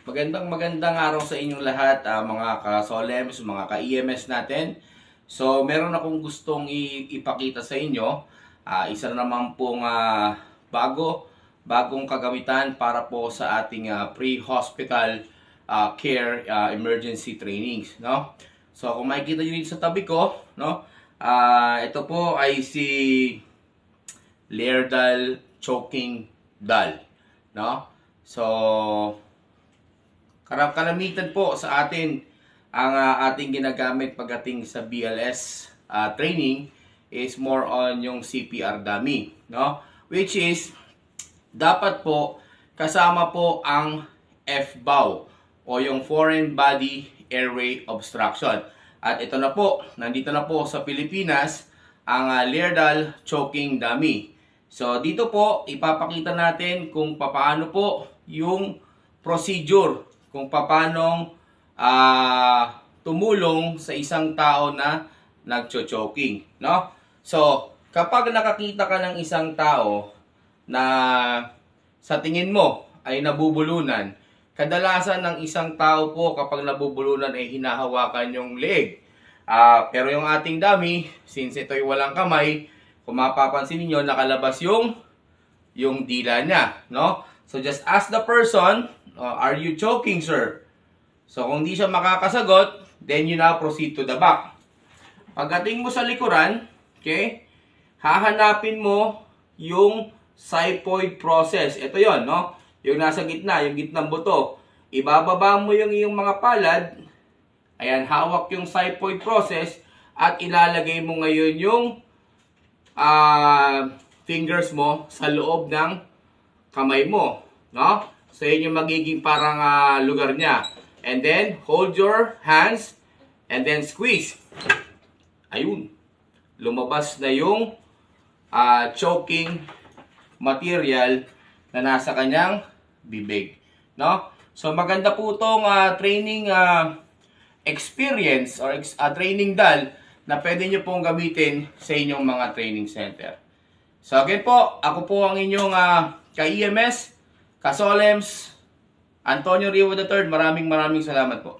Magandang araw sa inyong lahat, mga ka-Solems, mga ka-EMS natin. So, meron akong gustong ipakita sa inyo. Isa na naman pong bagong kagamitan para po sa ating pre-hospital care emergency trainings, no? So, kung makikita niyo dito sa tabi ko, no? Ito po ay si Laerdal Choking Dal, no? So, kalamitan po sa atin ang ating ginagamit pagdating sa BLS training is more on yung CPR dummy, no? Which is dapat po kasama po ang FBOW o yung Foreign Body Airway Obstruction. At ito na po, nandito na po sa Pilipinas ang Laerdal Choking Dummy. So dito po ipapakita natin kung paano po yung procedure, kung paano tumulong sa isang tao na nagcho-choking, no? So, kapag nakakita ka ng isang tao na sa tingin mo ay nabubulunan, kadalasan ng isang tao po kapag nabubulunan ay hinahawakan yung leeg. Pero yung ating dummy, since ito'y walang kamay, kung mapapansin niyo nakalabas yung dila niya, no? So just ask the person, are you choking, sir? So kung di siya makakasagot, then you now proceed to the back. Pagdating mo sa likuran, okay, hahanapin mo yung xiphoid process. Ito yon, no? Yung nasa gitna, yung gitnang buto. Ibababa mo yung iyong mga palad. Ayan, hawak yung xiphoid process at ilalagay mo ngayon yung fingers mo sa loob ng kamay mo, no? So yun yung magiging parang lugar niya. And then hold your hands and then squeeze. Ayun. Lumabas na yung choking material na nasa kanyang bibig, no? So maganda po tong training experience or training dal na pwede nyo pong gamitin sa inyong mga training center. So again po, ako po ang inyong ka-EMS, ka-Solems, Antonio Rivo III. Maraming salamat po.